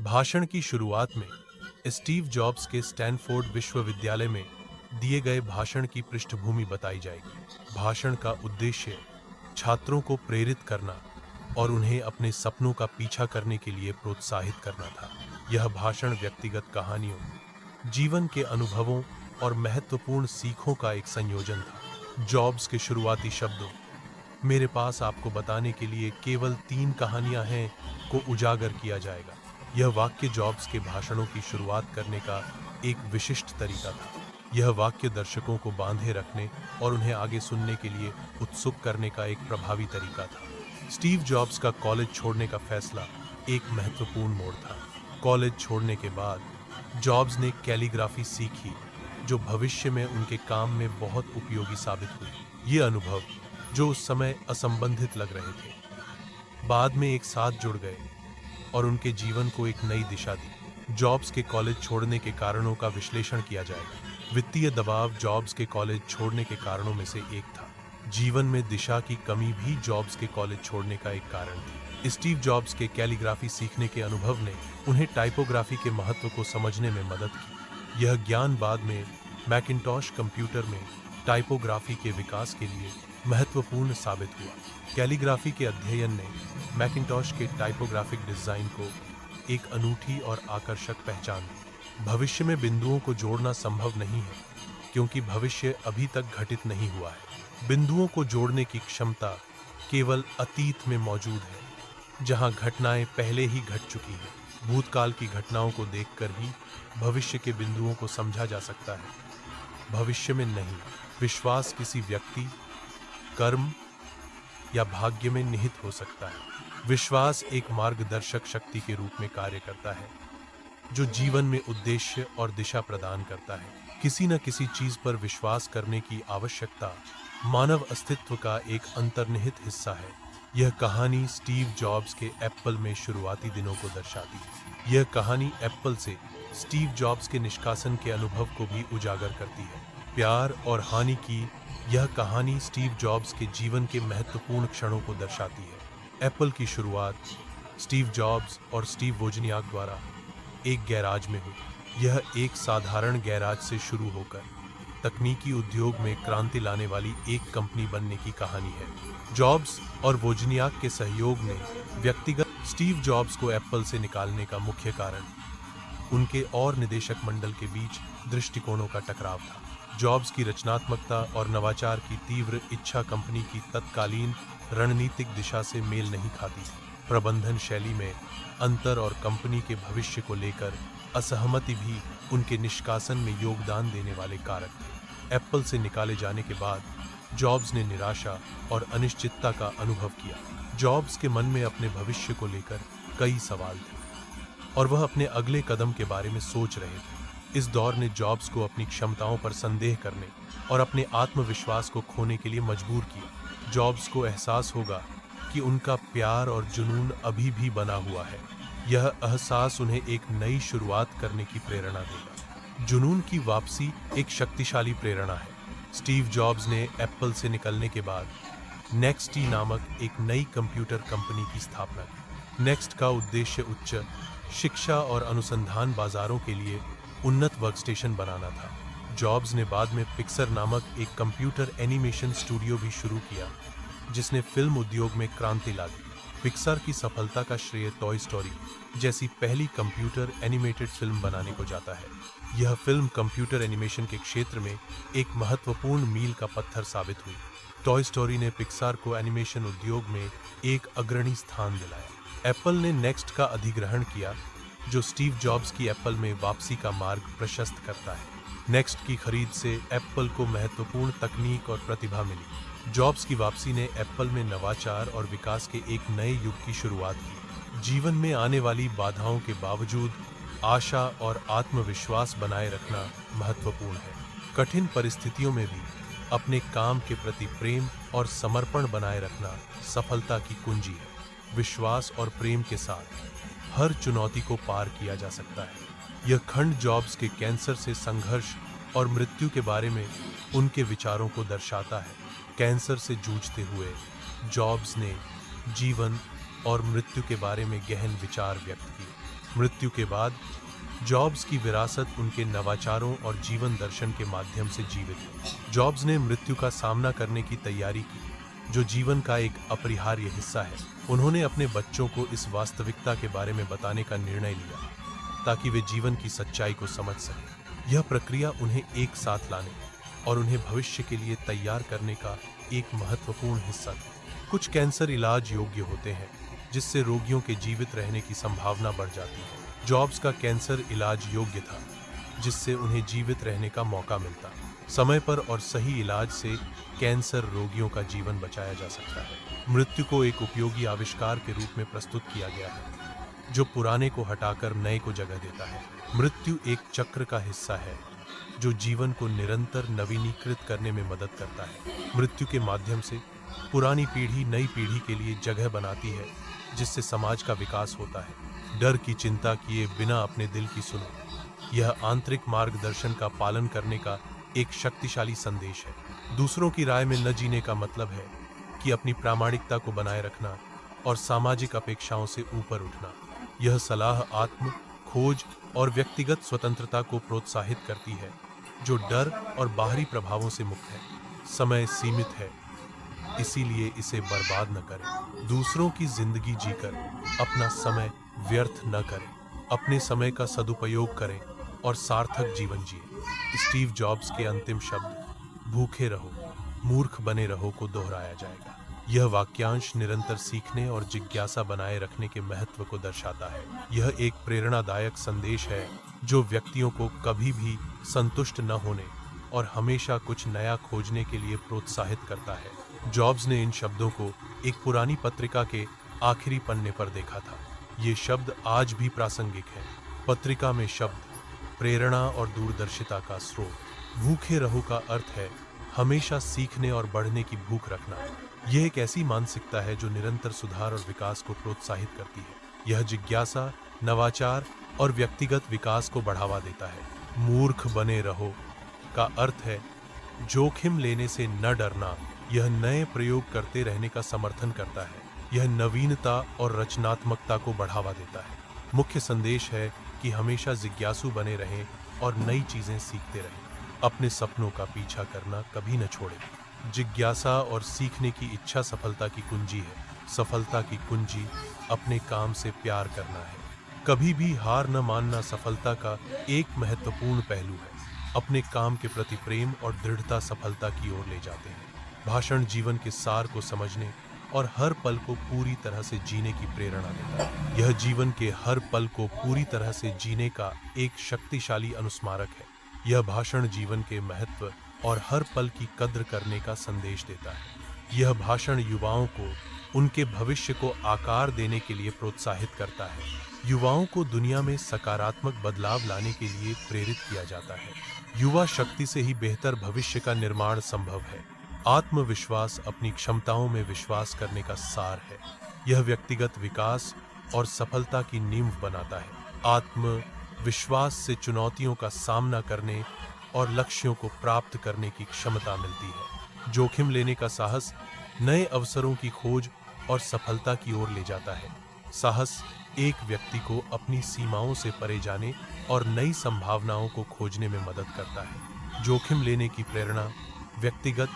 भाषण की शुरुआत में स्टीव जॉब्स के स्टैनफोर्ड विश्वविद्यालय में दिए गए भाषण की पृष्ठभूमि बताई जाएगी। भाषण का उद्देश्य छात्रों को प्रेरित करना और उन्हें अपने सपनों का पीछा करने के लिए प्रोत्साहित करना था। यह भाषण व्यक्तिगत कहानियों, जीवन के अनुभवों और महत्वपूर्ण सीखों का एक संयोजन था। जॉब्स के शुरुआती शब्दों, मेरे पास आपको बताने के लिए केवल 3 कहानियां हैं, को उजागर किया जाएगा। यह वाक्य जॉब्स के भाषणों की शुरुआत करने का एक विशिष्ट तरीका था। यह वाक्य दर्शकों को बांधे रखने और उन्हें आगे सुनने के लिए उत्सुक करने का एक प्रभावी तरीका था। स्टीव जॉब्स का कॉलेज छोड़ने का फैसला एक महत्वपूर्ण मोड़ था। कॉलेज छोड़ने के बाद जॉब्स ने कैलीग्राफी सीखी, जो भविष्य में उनके काम में बहुत उपयोगी साबित हुई। ये अनुभव, जो उस समय असंबंधित लग रहे थे, बाद में एक साथ जुड़ गए और उनके जीवन को एक नई दिशा दी। जॉब्स के कॉलेज छोड़ने के कारणों का विश्लेषण किया जाएगा। वित्तीय दबाव जॉब्स के कॉलेज छोड़ने के कारणों में से एक था। जीवन में दिशा की कमी भी जॉब्स के कॉलेज छोड़ने का एक कारण थी। स्टीव जॉब्स के कैलीग्राफी सीखने के अनुभव ने उन्हें टाइपोग्राफी के महत्व को समझने में मदद की। यह ज्ञान बाद में मैकिन्टॉश कंप्यूटर में टाइपोग्राफी के विकास के लिए महत्वपूर्ण साबित हुआ। कैलीग्राफी के अध्ययन ने मैकिन्टॉश के टाइपोग्राफिक डिजाइन को एक अनूठी और आकर्षक पहचान दी। भविष्य में बिंदुओं को जोड़ना संभव नहीं है, क्योंकि भविष्य अभी तक घटित नहीं हुआ है। बिंदुओं को जोड़ने की क्षमता केवल अतीत में मौजूद है, जहां घटनाएं पहले ही घट चुकी हैं। भूतकाल की घटनाओं को देखकर ही भविष्य के बिंदुओं को समझा जा सकता है, भविष्य में नहीं। विश्वास किसी व्यक्ति, कर्म या भाग्य में निहित हो सकता है। विश्वास एक मार्गदर्शक शक्ति के रूप में कार्य करता है, जो जीवन में उद्देश्य और दिशा प्रदान करता है। किसी न किसी चीज पर विश्वास करने की आवश्यकता मानव अस्तित्व का एक अंतर्निहित हिस्सा है। यह कहानी स्टीव जॉब्स के एप्पल में शुरुआती दिनों को दर्शाती है। यह कहानी एप्पल से स्टीव जॉब्स के निष्कासन के अनुभव को भी उजागर करती है। प्यार और हानि की यह कहानी स्टीव जॉब्स के जीवन के महत्वपूर्ण क्षणों को दर्शाती है। एप्पल की शुरुआत स्टीव जॉब्स और स्टीव वोजनियाक द्वारा एक गैराज में हुई। यह एक साधारण गैराज से शुरू होकर तकनीकी उद्योग में क्रांति लाने वाली एक कंपनी बनने की कहानी है। जॉब्स और वोजनियाक के सहयोग ने व्यक्तिगत स्टीव जॉब्स को एप्पल से निकालने का मुख्य कारण उनके और निदेशक मंडल के बीच दृष्टिकोणों का टकराव था। जॉब्स की रचनात्मकता और नवाचार की तीव्र इच्छा कंपनी की तत्कालीन रणनीतिक दिशा से मेल नहीं खाती थी। प्रबंधन शैली में अंतर और कंपनी के भविष्य को लेकर असहमति भी उनके निष्कासन में योगदान देने वाले कारक थे। एप्पल से निकाले जाने के बाद जॉब्स ने निराशा और अनिश्चितता का अनुभव किया। जॉब्स के मन में अपने भविष्य को लेकर कई सवाल थे और वह अपने अगले कदम के बारे में सोच रहे थे। इस दौर ने जॉब्स को अपनी क्षमताओं पर संदेह करने और अपने आत्मविश्वास को खोने के लिए मजबूर किया। जॉब्स को एहसास होगा कि उनका प्यार और जुनून अभी भी बना हुआ है। यह एहसास उन्हें एक नई शुरुआत करने की प्रेरणा देगा। जुनून की वापसी एक शक्तिशाली प्रेरणा है। स्टीव जॉब्स ने एप्पल से निकलने के बाद नेक्सटी नामक एक नई कंप्यूटर कंपनी की स्थापना की। नेक्स्ट का उद्देश्य उच्च शिक्षा और अनुसंधान बाजारों के लिए उन्नत वर्कस्टेशन बनाना था। जॉब्स ने बाद में पिक्सर नामक एक कंप्यूटर एनिमेशन स्टूडियो भी शुरू किया, जिसने फिल्म उद्योग में क्रांति ला दी। पिक्सर की सफलता का श्रेय टॉय स्टोरी जैसी पहली कंप्यूटर एनिमेटेड फिल्म बनाने को जाता है। यह फिल्म कंप्यूटर एनिमेशन के क्षेत्र में एक महत्वपूर्ण मील का पत्थर साबित हुई। टॉय स्टोरी ने पिक्सर को एनिमेशन उद्योग में एक अग्रणी स्थान दिलाया। एप्पल ने नेक्स्ट का अधिग्रहण किया, जो स्टीव जॉब्स की एप्पल में वापसी का मार्ग प्रशस्त करता है। नेक्स्ट की खरीद से एप्पल को महत्वपूर्ण तकनीक और प्रतिभा मिली। जॉब्स की वापसी ने एप्पल में नवाचार और विकास के एक नए युग की शुरुआत की। जीवन में आने वाली बाधाओं के बावजूद आशा और आत्मविश्वास बनाए रखना महत्वपूर्ण है। कठिन परिस्थितियों में भी अपने काम के प्रति प्रेम और समर्पण बनाए रखना सफलता की कुंजी है। विश्वास और प्रेम के साथ हर चुनौती को पार किया जा सकता है। यह खंड जॉब्स के कैंसर से संघर्ष और मृत्यु के बारे में उनके विचारों को दर्शाता है। कैंसर से जूझते हुए जॉब्स ने जीवन और मृत्यु के बारे में गहन विचार व्यक्त किए। मृत्यु के बाद जॉब्स की विरासत उनके नवाचारों और जीवन दर्शन के माध्यम से जीवित है। जॉब्स ने मृत्यु का सामना करने की तैयारी की, जो जीवन का एक अपरिहार्य हिस्सा है। उन्होंने अपने बच्चों को इस वास्तविकता के बारे में बताने का निर्णय लिया ताकि वे जीवन की सच्चाई को समझ सकें। यह प्रक्रिया उन्हें एक साथ लाने और उन्हें भविष्य के लिए तैयार करने का एक महत्वपूर्ण हिस्सा था। कुछ कैंसर इलाज योग्य होते हैं, जिससे रोगियों के जीवित रहने की संभावना बढ़ जाती है। जॉब्स का कैंसर इलाज योग्य था, जिससे उन्हें जीवित रहने का मौका मिलता। समय पर और सही इलाज से कैंसर रोगियों का जीवन बचाया जा सकता है। मृत्यु को एक उपयोगी आविष्कार के रूप में प्रस्तुत किया गया है, जो पुराने को हटाकर नए को जगह देता है। मृत्यु एक चक्र का हिस्सा है, जो जीवन को निरंतर नवीनीकृत करने में मदद करता है। मृत्यु के माध्यम से पुरानी पीढ़ी नई पीढ़ी के लिए जगह बनाती है, जिससे समाज का विकास होता है। डर की चिंता किए बिना अपने दिल की सुनो, यह आंतरिक मार्गदर्शन का पालन करने का एक शक्तिशाली संदेश है। दूसरों की राय में न जीने का मतलब है कि अपनी प्रामाणिकता को बनाए रखना और सामाजिक अपेक्षाओं से ऊपर उठना। यह सलाह आत्म खोज और व्यक्तिगत स्वतंत्रता को प्रोत्साहित करती है, जो डर और बाहरी प्रभावों से मुक्त है। समय सीमित है, इसीलिए इसे बर्बाद न करें। दूसरों की जिंदगी जीकर अपना समय व्यर्थ न करें। अपने समय का सदुपयोग करें और सार्थक जीवन जिए। स्टीव जॉब्स के अंतिम शब्द भूखे रहो, मूर्ख बने रहो को दोहराया जाएगा। यह वाक्यांश निरंतर सीखने और जिज्ञासा बनाए रखने के महत्व को दर्शाता है। यह एक प्रेरणादायक संदेश है, जो व्यक्तियों को कभी भी संतुष्ट न होने और हमेशा कुछ नया खोजने के लिए प्रोत्साहित करता है। जॉब्स ने इन शब्दों को एक पुरानी पत्रिका के आखिरी पन्ने पर देखा था। ये शब्द आज भी प्रासंगिक हैं। पत्रिका में शब्द प्रेरणा और दूरदर्शिता का स्रोत। भूखे रहो का अर्थ है हमेशा सीखने और बढ़ने की भूख रखना। यह एक ऐसी मानसिकता है जो निरंतर सुधार और विकास को प्रोत्साहित करती है। यह जिज्ञासा, नवाचार और व्यक्तिगत विकास को बढ़ावा देता है। मूर्ख बने रहो का अर्थ है जोखिम लेने से न डरना। यह नए प्रयोग करते रहने का समर्थन करता है। यह नवीनता और रचनात्मकता को बढ़ावा देता है। मुख्य संदेश है कि हमेशा जिज्ञासु बने रहें और नई चीजें सीखते रहें। अपने सपनों का पीछा करना कभी न छोड़ें। जिज्ञासा और सीखने की इच्छा सफलता की कुंजी है। सफलता की कुंजी अपने काम से प्यार करना है। कभी भी हार न मानना सफलता का एक महत्वपूर्ण पहलू है। अपने काम के प्रति प्रेम और दृढ़ता सफलता की ओर ले जाते हैं। भाषण जीवन के सार को समझने और हर पल को पूरी तरह से जीने की प्रेरणा देता है। यह जीवन के हर पल को पूरी तरह से जीने का एक शक्तिशाली अनुस्मारक है। यह भाषण जीवन के महत्व और हर पल की कद्र करने का संदेश देता है। यह भाषण युवाओं को उनके भविष्य को आकार देने के लिए प्रोत्साहित करता है। युवाओं को दुनिया में सकारात्मक बदलाव लाने के लिए प्रेरित किया जाता है। युवा शक्ति से ही बेहतर भविष्य का निर्माण संभव है। आत्मविश्वास अपनी क्षमताओं में विश्वास करने का सार है। यह व्यक्तिगत विकास और सफलता की नींव बनाता है। आत्मविश्वास से चुनौतियों का सामना करने और लक्ष्यों को प्राप्त करने की क्षमता मिलती है। जोखिम लेने का साहस नए अवसरों की खोज और सफलता की ओर ले जाता है। साहस एक व्यक्ति को अपनी सीमाओं से परे जाने और नई संभावनाओं को खोजने में मदद करता है। जोखिम लेने की प्रेरणा व्यक्तिगत